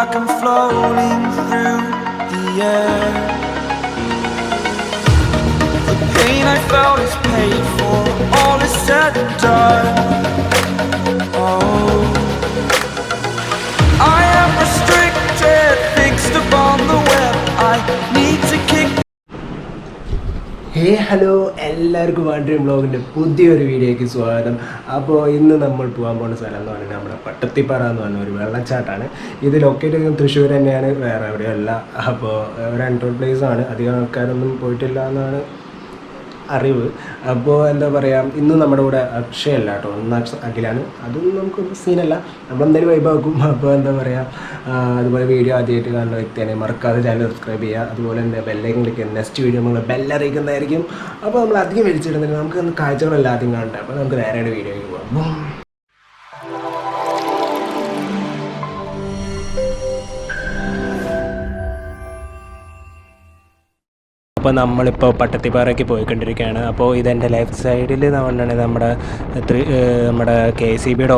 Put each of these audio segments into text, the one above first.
like I'm floating through the air. The pain I felt is paid for, all is said and done. Oh, I am restricted, fixed upon the web. I need to kick. Hey hello, എല്ലാവർക്കും വാണ്ടറി വ്ളോഗിൻ്റെ പുതിയൊരു വീഡിയോയ്ക്ക് സ്വാഗതം. അപ്പോൾ ഇന്ന് നമ്മൾ പോകാൻ പോകുന്ന സ്ഥലം എന്ന് പറഞ്ഞാൽ നമ്മുടെ പട്ടത്തിപ്പാറ എന്ന് പറഞ്ഞ ഒരു വെള്ളച്ചാട്ടമാണ്. ഇത് ലൊക്കേറ്റ് ചെയ്യുന്നത് തൃശ്ശൂർ തന്നെയാണ്, വേറെ എവിടെയല്ല. അപ്പോൾ ഒരു അൺടോൾഡ് പ്ലേസ് ആണ്, അധികം ആൾക്കാരൊന്നും പോയിട്ടില്ല എന്നാണ് അറിവ്. അപ്പോൾ എന്താ പറയുക, ഇന്ന് നമ്മുടെ കൂടെ അക്ഷയല്ല കേട്ടോ, അഖിലാണ്. അതൊന്നും നമുക്ക് സീനല്ല, നമ്മളെന്തായാലും വൈബാക്കും. അപ്പോൾ എന്താ പറയുക, അതുപോലെ വീഡിയോ ആദ്യമായിട്ട് കാണുന്ന വ്യക്തിയാണ്, മറക്കാതെ ചാനൽ സബ്സ്ക്രൈബ് ചെയ്യുക. അതുപോലെ തന്നെ ബെല്ലൈക്കൻ ക്ലിക്ക് ചെയ്യുക. നെക്സ്റ്റ് വീഡിയോ നമ്മൾ ബെല്ലറിയിക്കുന്നതായിരിക്കും. അപ്പോൾ നമ്മൾ അധികം വലിച്ചിടുന്നില്ല, നമുക്ക് കാഴ്ചകളെല്ലാം ആദ്യം കാണണ്ടേ. അപ്പോൾ നമുക്ക് നേരെയാണ് വീഡിയോയ്ക്ക് പോകാം. അപ്പോൾ നമ്മളിപ്പോൾ പട്ടത്തിപ്പാറയ്ക്ക് പോയിക്കൊണ്ടിരിക്കുകയാണ്. അപ്പോൾ ഇതെൻ്റെ ലെഫ്റ്റ് സൈഡിൽ നമ്മുടെ KCBയുടെ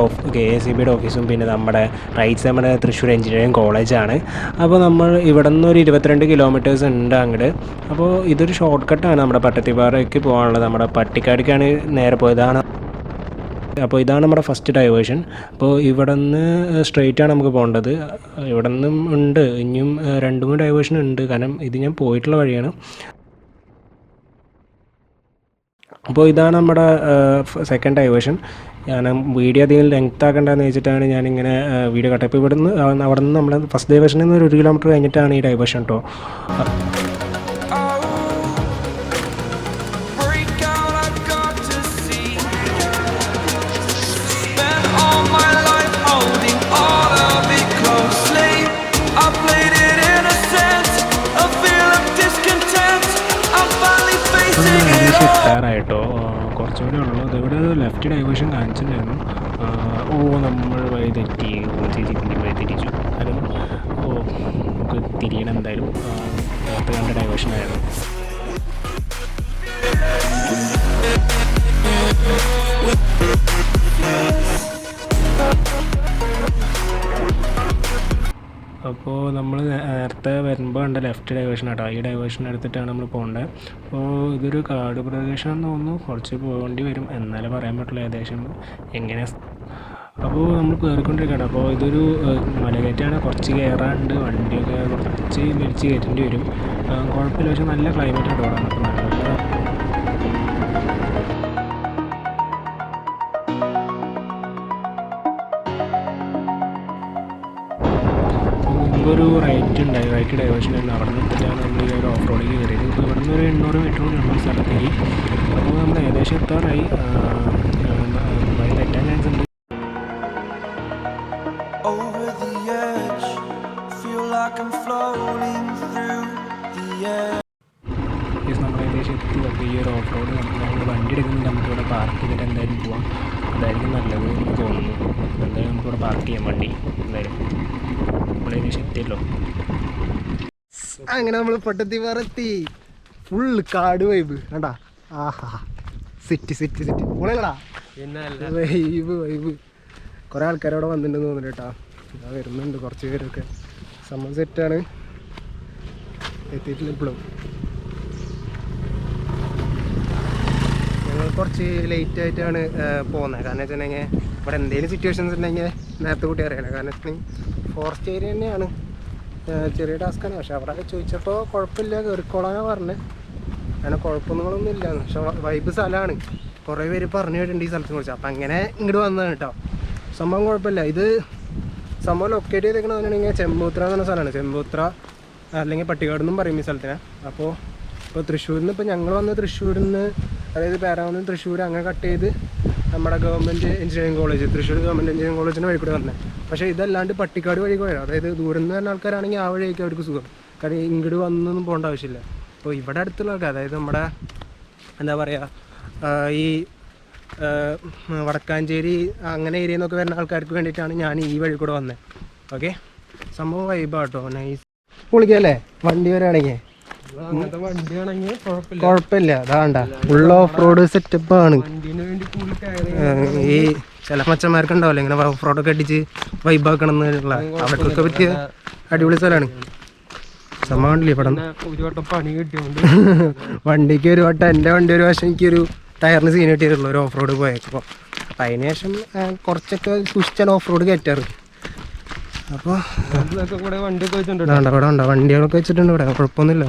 ഓഫീസും പിന്നെ നമ്മുടെ റൈറ്റ് സൈഡ് നമ്മുടെ തൃശ്ശൂർ എഞ്ചിനീയറിംഗ് കോളേജാണ്. അപ്പോൾ നമ്മൾ ഇവിടെ നിന്ന് ഒരു 22 കിലോമീറ്റേഴ്സ് ഉണ്ട് അങ്ങോട്ട്. അപ്പോൾ ഇതൊരു ഷോർട്ട് കട്ടാണ് നമ്മുടെ പട്ടത്തിപ്പാറയ്ക്ക് പോകാനുള്ളത്. നമ്മുടെ പട്ടിക്കാടിക്കാണ് നേരെ പോയതാണ്. അപ്പോൾ ഇതാണ് നമ്മുടെ ഫസ്റ്റ് ഡൈവേഷൻ. അപ്പോൾ ഇവിടെ നിന്ന് സ്ട്രെയിറ്റാണ് നമുക്ക് പോകേണ്ടത്. ഇവിടെ നിന്നും ഉണ്ട്, ഇനിയും 2-3 ഡൈവേഷൻ ഉണ്ട്, കാരണം ഇത് ഞാൻ പോയിട്ടുള്ള വഴിയാണ്. അപ്പോൾ ഇതാണ് നമ്മുടെ സെക്കൻഡ് ഡൈവേഷൻ. ഞാൻ വീഡിയോ അധികം ലെങ്ത് ആക്കണ്ടെന്ന് വെച്ചിട്ടാണ് ഞാനിങ്ങനെ വീഡിയോ കട്ട്. ഇപ്പോൾ അവിടെ നിന്ന് നമ്മൾ ഫസ്റ്റ് ഡൈവേഷനിൽ നിന്ന് ഒരു 1 കിലോമീറ്റർ കഴിഞ്ഞിട്ടാണ് ഈ ഡൈവേഷൻ കേട്ടോ. എത്താറായിട്ടോ, കുറച്ചുകൂടെ ഉള്ളൂ. അതിവിടെ ലെഫ്റ്റ് ഡൈവേഷൻ കാണിച്ചിട്ടുണ്ടായിരുന്നു. നമ്മൾ വഴി തെറ്റി, പിന്നെ വഴി തിരിച്ചു. അതും നമുക്ക് തിരിയണം എന്തായാലും. നേരത്തെ കണ്ട ഡൈവേഷനായിരുന്നു. അപ്പോൾ നമ്മൾ നേരത്തെ വരുമ്പോൾ കണ്ട ലെഫ്റ്റ് ഡൈവേഷൻ ആട്ടോ, ഈ ഡൈവേഷൻ എടുത്തിട്ടാണ് നമ്മൾ പോകേണ്ടത്. അപ്പോൾ ഇതൊരു കാട് പ്രദേശമാണെന്ന് തോന്നുന്നു, കുറച്ച് പോകേണ്ടി വരും, എന്നാലേ പറയാൻ പറ്റുള്ളൂ ഏകദേശം എങ്ങനെ. അപ്പോൾ നമ്മൾ കയറിക്കൊണ്ടിരിക്കുകയാണ്. അപ്പോൾ ഇതൊരു മലകയറ്റാണ്, കുറച്ച് കയറാണ്ട്, വണ്ടിയൊക്കെ കുറച്ച് വലിച്ച് കയറ്റേണ്ടി വരും. കുഴപ്പമില്ല, പക്ഷേ നല്ല ക്ലൈമറ്റ് ആണ് ഇവിടെ. അപ്പോൾ നല്ല ഒരു റൈറ്റ് ഡൈവേഷൻ ആയിരുന്നു. അവിടെ നിന്നിട്ടാണ് നമ്മൾ ഈ ഒരു ഓഫ് റോഡിലേക്ക് കയറിയത്. ഇപ്പോൾ ഇവിടെ നിന്ന് ഒരു 800 മീറ്റർ കൂടി ഉള്ള സ്ഥലത്തേക്ക്. അപ്പോൾ നമ്മൾ ഏകദേശം എത്താറായി, വഴി തെറ്റാൻ ചാൻസ് ഉണ്ട്. നമ്മൾ ഏകദേശം എത്തി. അപ്പോൾ ഈ ഒരു ഓഫ് റോഡ് നമ്മൾ വണ്ടി എടുക്കുന്നുണ്ട്, നമുക്കിവിടെ പാർക്ക് ചെയ്തിട്ട് എന്തായാലും പോവാം. അതായിരിക്കും നല്ലത് എന്ന് തോന്നുന്നു. എന്തായാലും നമുക്കിവിടെ പാർക്ക് ചെയ്യാം വണ്ടി. എന്തായാലും എത്തിയല്ലോ. അങ്ങനെ നമ്മൾ പട്ടത്തിപ്പാറ എത്തി. ഫുള്ള് കാട് വൈബ് കണ്ടാ. ആഹാ, സിറ്റി പോളെടാ, വൈബ്. കുറേ ആൾക്കാരവിടെ വന്നിട്ടുണ്ടെന്ന് തോന്നുന്നു കേട്ടോ. ഇതാ വരുന്നുണ്ട് കുറച്ച് പേരൊക്കെ. സംഭവം സെറ്റാണ്. എത്തിയിട്ടില്ല ഇപ്പോഴും. ഞങ്ങൾ കുറച്ച് ലേറ്റ് ആയിട്ടാണ് പോകുന്നത്. കാരണം വെച്ചിട്ടുണ്ടെങ്കിൽ ഇവിടെ എന്തെങ്കിലും സിറ്റുവേഷൻസ് ഉണ്ടെങ്കിൽ നേരത്തെ കൂട്ടി അറിയണം. കാരണം വെച്ചിട്ടുണ്ടെങ്കിൽ ഫോറസ്റ്റ് ഏരിയ തന്നെയാണ്, ചെറിയ ടാസ്ക്കാണ്. പക്ഷെ അവിടെ ചോദിച്ചപ്പോൾ കുഴപ്പമില്ല, കയറിക്കോളാനാണ് പറഞ്ഞത്. അങ്ങനെ കുഴപ്പമൊന്നുങ്ങളൊന്നും ഇല്ല, പക്ഷെ വൈബ് സ്ഥലമാണ്. കുറേ പേര് പറഞ്ഞു കേട്ടിട്ടുണ്ട് ഈ സ്ഥലത്തിനെ കുറിച്ച്. അപ്പം അങ്ങനെ ഇങ്ങോട്ട് വന്നതാണ് കേട്ടോ. സംഭവം കുഴപ്പമില്ല. ഇത് സംഭവം ലൊക്കേറ്റ് ചെയ്തേക്കണമെന്ന് പറഞ്ഞിട്ടുണ്ടെങ്കിൽ ചെമ്പൂത്ര എന്ന് പറഞ്ഞ സ്ഥലമാണ്. ചെമ്പൂത്ര അല്ലെങ്കിൽ പട്ടിക്കാട് എന്നും പറയും ഈ സ്ഥലത്തിനെ. അപ്പോൾ തൃശ്ശൂരിൽ നിന്ന്, ഇപ്പോൾ ഞങ്ങൾ വന്ന് തൃശ്ശൂരിൽ നിന്ന്, അതായത് പേരാവൂരിൽ നിന്ന് തൃശ്ശൂർ അങ്ങനെ കട്ട് ചെയ്ത് നമ്മുടെ government engineering college, Thrissur government engineering കോളേജിൻ്റെ വഴി കൂടെ വന്നത്. പക്ഷേ ഇതല്ലാണ്ട് പട്ടിക്കാട് വഴി പോയത്, അതായത് ദൂരം നിന്ന് വരുന്ന ആൾക്കാരാണെങ്കിൽ ആ വഴിയൊക്കെ അവർക്ക് സുഖം. കാരണം ഇങ്ങോട്ട് വന്നൊന്നും പോകേണ്ട ആവശ്യമില്ല. അപ്പോൾ ഇവിടെ അടുത്തുള്ള ആൾക്കാർ, അതായത് നമ്മുടെ എന്താ പറയുക, ഈ വടക്കാഞ്ചേരി അങ്ങനെ ഏരിയയിൽ നിന്നൊക്കെ വരുന്ന ആൾക്കാർക്ക് വേണ്ടിയിട്ടാണ് ഞാൻ ഈ വഴി കൂടെ വന്നത്. ഓക്കെ, സംഭവം വൈബാട്ടോ, നൈസ്. പൊളിക്കല്ലേ വണ്ടി വരാണെങ്കിൽ. കുഴപ്പമില്ല, അതാണ്ട ഫുൾ ഓഫ് റോഡ് സെറ്റപ്പ് ആണ്. ഈ ചില മച്ചന്മാർക്ക് ഉണ്ടാവില്ല ഇങ്ങനെ ഓഫ് റോഡൊക്കെ അടിച്ച് വൈബാക്കണം എന്നുള്ള അവർക്കൊക്കെ പറ്റിയ അടിപൊളി സ്ഥലമാണ്. സംഭവമില്ലേ ഇവിടെ ഒരു വട്ടം പണി കിട്ടിയോണ്ട് വണ്ടിക്ക് ഒരു വട്ടം എൻ്റെ വണ്ടി ഒരു വശം എനിക്കൊരു ടയറിന് സീൻ കിട്ടിയിട്ടുള്ളൂ ഒരു ഓഫ് റോഡ് പോയപ്പോൾ. അപ്പം അതിന് ശേഷം കുറച്ചൊക്കെ സൂക്ഷിച്ചാണ് ഓഫ് റോഡ് കയറ്റാറ്. അപ്പോൾ കൂടെ വണ്ടിയൊക്കെ വെച്ചിട്ടുണ്ട്. ഇവിടെ ഉണ്ടോ വണ്ടികളൊക്കെ വെച്ചിട്ടുണ്ട് ഇവിടെ, കുഴപ്പമൊന്നുമില്ല.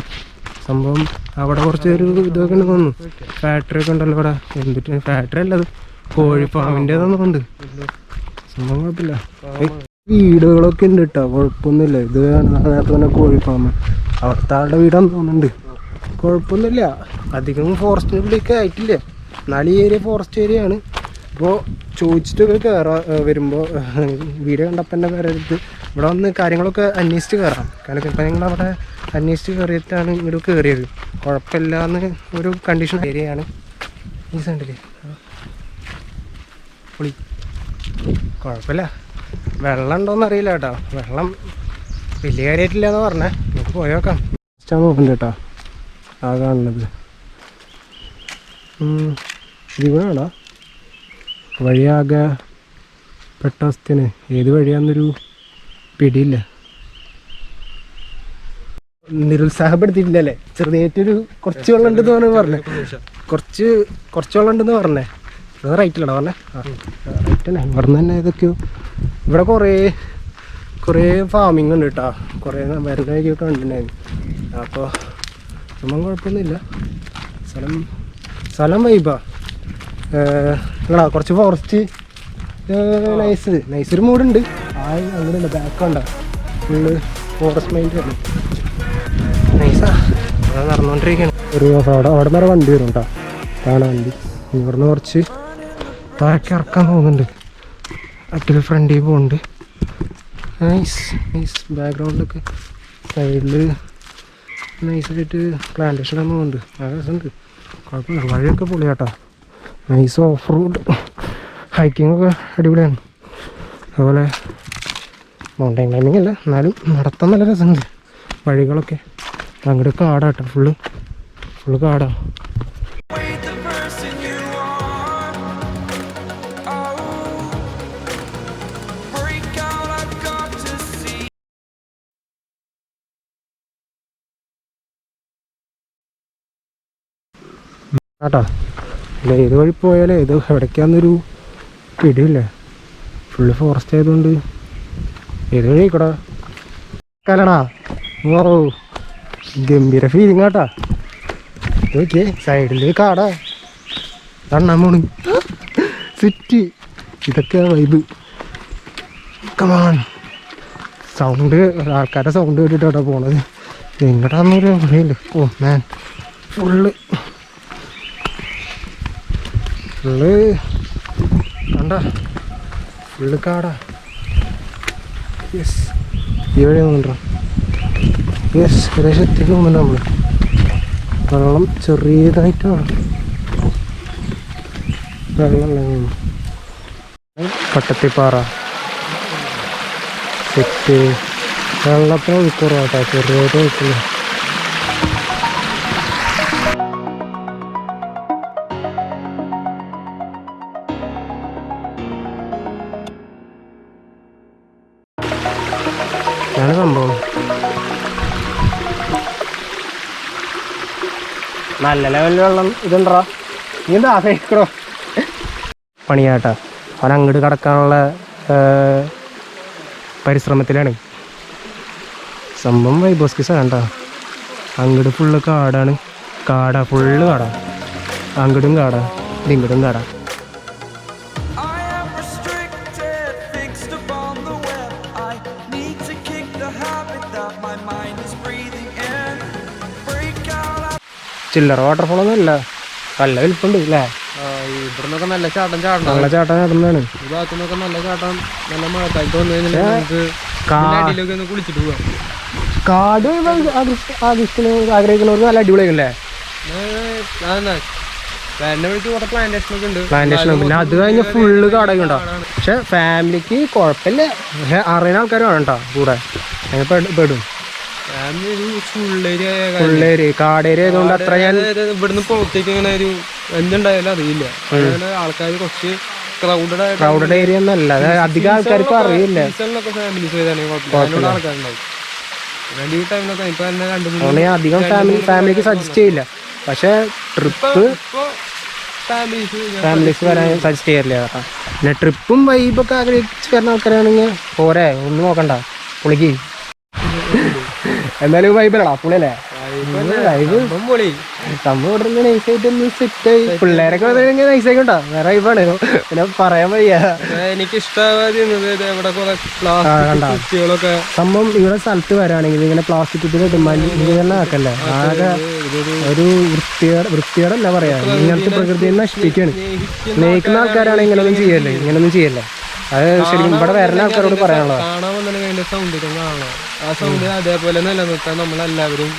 സംഭവം അവിടെ കുറച്ച് ഒരു ഇതൊക്കെ ഉണ്ട് തോന്നുന്നു, ഫാക്ടറി ഒക്കെ ഉണ്ടല്ലോ ഇവിടെ. എന്തിട്ട് ഫാക്ടറി അല്ലത് കോഴി ഫാമിൻ്റെ ഉണ്ട്. സംഭവം കുഴപ്പമില്ല. വീടുകളൊക്കെ ഉണ്ട് കേട്ടോ, കുഴപ്പമൊന്നുമില്ല. ഇത് നേരത്തെ തന്നെ കോഴി ഫാം, അവിടുത്തെ ആളുടെ വീടാന്ന് തോന്നുന്നുണ്ട്. കുഴപ്പമൊന്നുമില്ല, അധികം ഫോറസ്റ്റിനുള്ളിലേക്ക് ആയിട്ടില്ല, എന്നാലും ഈ ഏരിയ ഫോറസ്റ്റ് ഏരിയ ആണ്. അപ്പോൾ ചോദിച്ചിട്ടൊക്കെ കയറാം, വരുമ്പോൾ വീഡിയോ കണ്ടപ്പോൾ തന്നെ കയറരുത്, ഇവിടെ വന്ന് കാര്യങ്ങളൊക്കെ അന്വേഷിച്ച് കയറാം. കാരണം ഇപ്പം ഞങ്ങളവിടെ അന്വേഷിച്ച് കയറിയിട്ടാണ് ഇങ്ങോട്ട് കയറിയത്. കുഴപ്പമില്ല എന്ന് ഒരു കണ്ടീഷൻ ഏരിയയാണ് ഈ സൈഡിൽ. പൊളി, കുഴപ്പമില്ല. വെള്ളം ഉണ്ടോയെന്ന് അറിയില്ല കേട്ടോ, വെള്ളം വലിയ കാര്യമായിട്ടില്ല എന്ന് പറഞ്ഞേ. നമുക്ക് പോയോക്കാം. ഇഷ്ടം നോക്കണ്ട കേട്ടോ ആ കാണുന്നത്. ഇതിവിടെ ആണോ വഴിയാകെ പെട്ട അവസ്ഥയാണ്, ഏത് വഴിയാന്നൊരു പിടിയില്ല. നിരുത്സാഹപ്പെടുത്തിയിട്ടില്ലല്ലേ, ചെറുതായിട്ടൊരു കുറച്ച് വെള്ളം ഉണ്ടെന്ന് പറഞ്ഞേ, കുറച്ച് വെള്ളം ഉണ്ടെന്ന് പറഞ്ഞേ. അത് റൈറ്റിലാണോ പറഞ്ഞേ? ആ റൈറ്റ് തന്നെ. ഇവിടെ നിന്ന് തന്നെ ഏതൊക്കെയോ ഇവിടെ കുറേ ഫാമിങ് ഉണ്ട് കേട്ടോ, കുറേ മരുന്നൊക്കെ കണ്ടിട്ടുണ്ടായിരുന്നു. അപ്പോൾ ഒന്നും കുഴപ്പമൊന്നുമില്ല, സ്ഥലം വൈബാ. കുറച്ച് ഫോറസ്റ്റ് നൈസൊരു മൂടുണ്ട്. അങ്ങനെയുണ്ട്, ബാക്കുണ്ട ഫുള്ള് ഫോറസ്റ്റ് മൈൻഡ് ആണ്, നൈസാ. അത് നടന്നുകൊണ്ടിരിക്കുകയാണ്. ഒരു അവിടെ വരെ വണ്ടി വരും കേട്ടോ, കാണാൻ വണ്ടി. ഇവിടുന്ന് കുറച്ച് താഴേക്ക് ഇറക്കാൻ പോകുന്നുണ്ട്, അറ്റൊരു ഫ്രണ്ടിൽ പോകുന്നുണ്ട്. നൈസ് ബാക്ക്ഗ്രൗണ്ടിലൊക്കെ സൈഡിൽ നൈസായിട്ട് പ്ലാന്റേഷൻ പോകുന്നുണ്ട്, ആ രസമുണ്ട്. കുഴപ്പമില്ല, വഴിയൊക്കെ പൊളിയാട്ടോ, നൈസ് ഓഫ് റോഡ് ഹൈക്കിംഗ് ഒക്കെ അടിപൊളിയാണ്. അതുപോലെ മൗണ്ടൻ ക്ലൈമ്പിംഗ് അല്ല, എന്നാലും നടത്താൻ നല്ല രസമുണ്ട്. വഴികളൊക്കെ അങ്ങോട്ട് കാടാട്ടോ, ഫുള്ള് കാടാ. കേട്ടോ അല്ല, ഏത് വഴി പോയാലേ ഇത് എവിടേക്കാന്നൊരു പിടിയില്ലേ, ഫുള്ള് ഫോറസ്റ്റ് ആയതുകൊണ്ട്. ഏത് വഴി കൂടാ കലടാ. ഓ ഗംഭീര ഫീലിംഗ് കേട്ടാ. നോക്കിയേ സൈഡിൽ കാടാ, തണ്ണാമോണ് സിറ്റി, ഇതൊക്കെ വൈബ്. കമാൺ, സൗണ്ട് ആൾക്കാരുടെ സൗണ്ട് കേട്ടിട്ടാ പോണത്. എങ്ങടാന്നൊരു വഴിയില്ല. ഓ മാൻ, ഫുള്ള് കണ്ട, ഫുള്ള് കാടാ. യെസ്, ഈ വഴി നോക്കണ്ട. യെസ്, ഏകദേശം എത്തിക്ക് പോകുന്നുണ്ട് നമ്മൾ. വെള്ളം ചെറിയതായിട്ടാണ്, വെള്ളം പട്ടത്തിപ്പാറ സെറ്റ്. വെള്ളത്തിന് ഒഴിക്കുറവാട്ടോ, ചെറിയതായിട്ട് ഒഴിക്കില്ല. ആണ് സംഭവം. നല്ല ലെവലിൽ വെള്ളം ഇതുണ്ടാ. നീ എന്താ ആശ്രയിക്കണോ പണിയാട്ടാ. അവൻ അങ്ങോട്ട് കടക്കാനുള്ള പരിശ്രമത്തിലാണ്. സംഭവം വൈബോസ്കിസ കണ്ട, അങ്ങോട്ട് ഫുള്ള് കാടാണ്, ഫുള്ള് കാടാ. അങ്ങോട്ടും കാടാ, ഇങ്ങോട്ടും കാടാ. ചില്ലറ വാട്ടർഫോളൊന്നും അല്ല, നല്ല വലിപ്പുണ്ട് അല്ലേ. ഇവിടുന്നൊക്കെ നല്ല ചാട്ടം ചാടണം, നല്ല ചാട്ടം ചാടുന്നതാണ്. ഈ ഭാഗത്തുനിന്നൊക്കെ നല്ല ചാട്ടം. നല്ല മഴക്കാലത്ത് വന്നു കഴിഞ്ഞാൽ നമുക്ക് കാടിലൊക്കെ ഒന്ന് കുളിച്ചിട്ട് പോകാം. കാട് ആഗ്രഹിക്കുന്നവർക്ക് നല്ല അടിപൊളിയാണല്ലേ. പ്ലാന്റേഷൻ പിന്നെ അത് കഴിഞ്ഞ് ഫുള്ള് കാടൊക്കെ ഉണ്ടാവും. പക്ഷെ ഫാമിലിക്ക് കുഴപ്പമില്ല, പക്ഷെ അറിയുന്ന ആൾക്കാർ വേണം കേട്ടോ കൂടെ, പെടും. ഫുള്ളേരി കാടേരി ആയതുകൊണ്ട് അത്ര ഞാൻ ഇവിടുന്ന് പുറത്തേക്ക് ഇങ്ങനെ ഒരു എന്തുണ്ടായാലും അറിയില്ല. ആൾക്കാർ കുറച്ച് ക്രൗഡഡ് ഏരിയ ഒന്നല്ല, അത് അധികം ആൾക്കാർക്ക് അറിയില്ല. അതുകൊണ്ട് ഞാൻ അധികം ഫാമിലിക്ക് സജസ്റ്റ് ചെയ്യില്ല. പക്ഷെ ട്രിപ്പ് ഫാമിലീസ് വരാൻ സജസ്റ്റ് ചെയ്യാറില്ല. പിന്നെ ട്രിപ്പും വൈബൊക്കെ ആഗ്രഹിച്ച് വരുന്ന ആൾക്കാരാണെങ്കിൽ പോരെ, ഒന്നും നോക്കണ്ട, പുളിക്ക്. എന്തായാലും വൈബല്ലടാ, പുളിയല്ലേ സംഭവം ഇവിടെ നിന്ന് നൈസായിട്ട് ഒന്ന് സെറ്റായി. പിള്ളേരൊക്കെ നൈസായിക്കോട്ടാ, വേറെ വൈബാണ്, പിന്നെ പറയാൻ വയ്യ. എനിക്ക് സംഭവം ഇവിടെ സ്ഥലത്ത് വരാണെങ്കിൽ ഇങ്ങനെ പ്ലാസ്റ്റിക് കുപ്പികൾ മലിനീകരണം ആക്കല്ലേ, ആകെ ഒരു വൃത്തിയോടല്ല പറയാ, ഇങ്ങനത്തെ പ്രകൃതിയെ നശിപ്പിക്കാണ്. സ്നേഹിക്കുന്ന ആൾക്കാരാണ് ഇങ്ങനൊന്നും ചെയ്യല്ലേ. അത് ശരിക്കും ഇവിടെ വരുന്ന ആൾക്കാരോട് പറയാനുള്ളത് അതേപോലെ നിലനിർത്താൻ നമ്മളെല്ലാവരും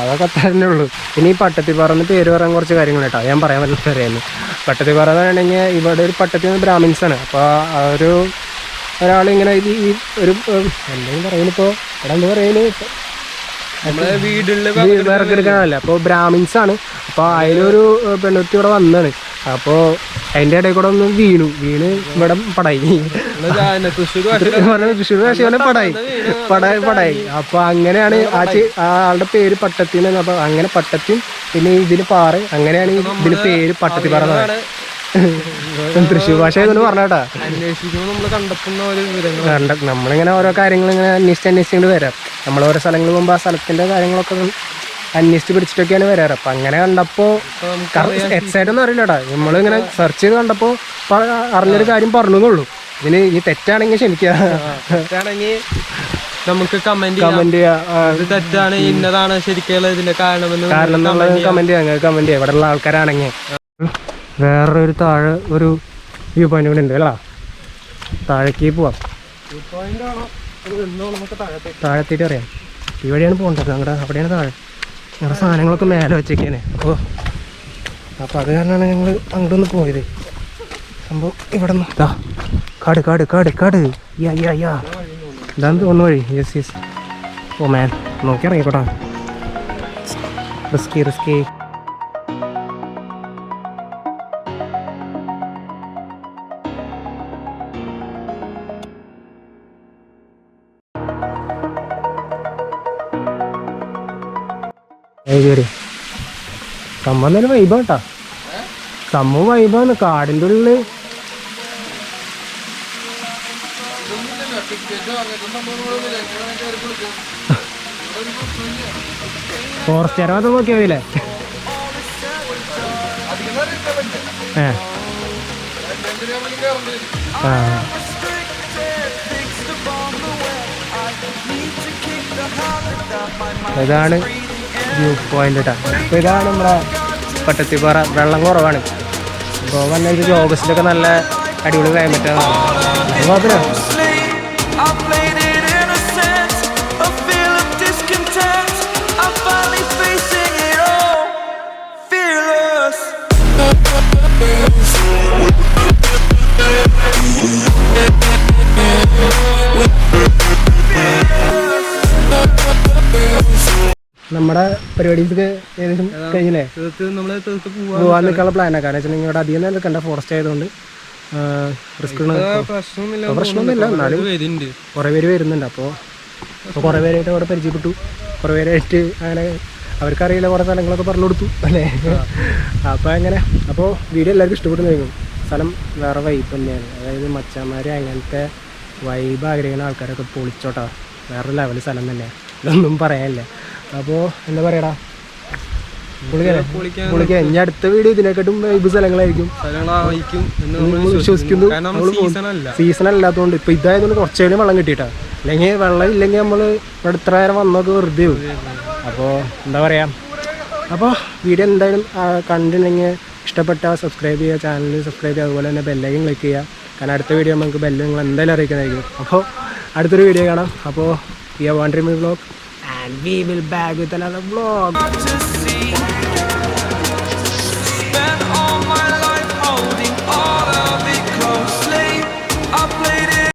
അതൊക്കെ തന്നെ ഉള്ളൂ. ഇനി പട്ടത്തിപ്പാറന്ന് പേര് പറയാൻ കുറച്ച് കാര്യങ്ങൾ കേട്ടോ ഞാൻ പറയാൻ പറ്റില്ല. അറിയാമെന്ന് പട്ടത്തിപ്പാറ എന്ന് പറയുകയാണെങ്കിൽ ഇവിടെ ഒരു പട്ടത്തിൽ ബ്രാഹ്മിൻസാണ്. അപ്പോൾ ഒരാളിങ്ങനെ ഈ ഒരു എന്തെങ്കിലും പറയുന്നിപ്പോൾ ഇവിടെ എന്ത് പറയുന്നത് വിറക്കെടുക്കാനല്ല, അപ്പോൾ ബ്രാഹ്മിൻസാണ്. അപ്പോൾ അതിലൊരു പെണ്ണുത്തി ഇവിടെ വന്നാണ്. അപ്പോൾ അതിൻ്റെ ഇടയിൽ കൂടെ ഒന്ന് വീണു ഇവിടെ പടായി തൃശ്ശൂർ ഭാഷ പടായി. അപ്പോൾ അങ്ങനെയാണ് ആ ആളുടെ പേര് പട്ടത്തിന്ന്. അപ്പോൾ അങ്ങനെ പട്ടത്തിൻ, പിന്നെ ഇതിന് പാറ, അങ്ങനെയാണ് ഇതിന് പേര് പട്ടത്തിപ്പാറ. തൃശ്ശൂർ ഭാഷ ഇതെന്ന് പറഞ്ഞാട്ടാ. നമ്മളിങ്ങനെ ഓരോ കാര്യങ്ങൾ ഇങ്ങനെ അന്വേഷിച്ചുകൊണ്ട് വരാം. നമ്മൾ ഓരോ സ്ഥലങ്ങളിൽ പോകുമ്പോൾ ആ സ്ഥലത്തിന്റെ കാര്യങ്ങളൊക്കെ അന്വേഷിച്ച് പിടിച്ചിട്ടൊക്കെയാണ് വരാറ്. അപ്പം അങ്ങനെ കണ്ടപ്പോൾ എക്സൈറ്റ് ഒന്നും അറിയില്ലടാ, നമ്മളിങ്ങനെ സെർച്ച് ചെയ്ത് കണ്ടപ്പോൾ അറിഞ്ഞൊരു കാര്യം പറഞ്ഞുള്ളൂ. ഇതിന് ഈ തെറ്റാണെങ്കിൽ ക്ഷമിക്കുക, നമുക്ക് കമന്റ് ചെയ്യാം. തെറ്റാണ്, ഇന്നതാണ് ശരിക്കുള്ള ഇതിന്റെ കാരണം എന്നുള്ളത് കമന്റ് ചെയ്യാം. ഇവിടെ ഉള്ള ആൾക്കാരാണെങ്കിൽ വേറൊരു താഴെ ഒരു വ്യൂ പോയിന്റ് കൂടെ ഉണ്ട് അല്ല, താഴേക്ക് പോവാം. താഴെത്തിയിട്ട് അറിയാം, ഇവിടെയാണ് പോകേണ്ടത്. ഞങ്ങളുടെ അവിടെയാണ് താഴെ, ഞങ്ങളുടെ സാധനങ്ങളൊക്കെ മേലെ വെച്ചേക്കാണ്. അപ്പോൾ അത് കാരണമാണ് ഞങ്ങൾ അങ്ങോട്ടൊന്ന് പോയത്. സംഭവം ഇവിടെ നിന്ന് കാട് ഇതാന്ന് തോന്നുന്നു വഴി. യെസ് ഓ മാൻ, നോക്കി ഇറങ്ങിക്കോട്ടാ, റിസ്കി. സംഭവം തന്നെ വൈബാ കേട്ടാ, സംഭവം വൈബാണ്. കാടിൻ്റെ ഉള്ളില് ഫോറസ്റ്റുകാരെ മാത്രം നോക്കിയാൽ മതിയില്ലേ? ഇതാണ് വ്യൂ പോയിന്റ് കേട്ടോ. അപ്പോൾ ഇതാണ് നമ്മുടെ പട്ടത്തിപ്പാറ. വെള്ളം കുറവാണ്. അപ്പോൾ വന്ന ഇത് ഓഗസ്റ്റിലൊക്കെ നല്ല അടിപൊളി ക്ലൈമറ്റാണ്. കുഴപ്പമില്ല. നമ്മുടെ പരിപാടിക്ക് ഏകദേശം കഴിഞ്ഞില്ലേ? പോവാൻ നിൽക്കാനുള്ള പ്ലാനാണ്. കാരണം വെച്ചിട്ടുണ്ടെങ്കിൽ ഇവിടെ അധികം നേരം നിൽക്കണ്ട, ഫോറസ്റ്റ് ആയതുകൊണ്ട് പ്രശ്നമൊന്നുമില്ല. എന്നാലും കുറേ പേര് വരുന്നുണ്ട്. അപ്പോൾ കുറേ പേരായിട്ട് അവിടെ പരിചയപ്പെട്ടു. കുറേ പേരായിട്ട് അങ്ങനെ അവർക്കറിയില്ല കുറേ സ്ഥലങ്ങളൊക്കെ പറഞ്ഞു കൊടുത്തു അല്ലേ? അപ്പോൾ അങ്ങനെ അപ്പോൾ വീഡിയോ എല്ലാവർക്കും ഇഷ്ടപ്പെട്ടു കഴിക്കും. സ്ഥലം വേറെ വൈബ് തന്നെയാണ്. അതായത് മച്ചാന്മാർ അങ്ങനത്തെ വൈബ് ആഗ്രഹിക്കുന്ന ആൾക്കാരൊക്കെ പൊളിച്ചോട്ടാ. വേറെ ലെവൽ സ്ഥലം തന്നെയാണ്, ഇതൊന്നും പറയാനില്ല. അപ്പോൾ എന്താ പറയടാ, പൊളിക്കാൻ. ഇനി അടുത്ത വീഡിയോ ഇതിനെക്കാട്ടും വൈബ് സ്ഥലങ്ങളായിരിക്കും വിശ്വസിക്കുന്നു. സീസൺ അല്ലാത്തതുകൊണ്ട് ഇപ്പോൾ ഇതായതുകൊണ്ട് കുറച്ചേലും വെള്ളം കിട്ടിയിട്ടാ. അല്ലെങ്കിൽ വെള്ളം ഇല്ലെങ്കിൽ നമ്മൾ ഇവിടെ ഇത്ര നേരം വന്നൊക്കെ വെറുതെ ആവും. അപ്പോൾ എന്താ പറയുക, അപ്പോൾ വീഡിയോ എന്തായാലും കണ്ടിട്ടുണ്ടെങ്കിൽ ഇഷ്ടപ്പെട്ട സബ്സ്ക്രൈബ് ചെയ്യുക, ചാനൽ സബ്സ്ക്രൈബ് ചെയ്യുക, അതുപോലെ തന്നെ ബെല്ലൈക്കൻ ക്ലിക്ക് ചെയ്യുക. കാരണം അടുത്ത വീഡിയോ നമുക്ക് ബെല്ല് നിങ്ങൾ എന്തായാലും അറിയിക്കുന്നതായിരിക്കും. അപ്പോൾ അടുത്തൊരു വീഡിയോ കാണാം. അപ്പോൾ we are wonderful vlog and we will back with another vlog.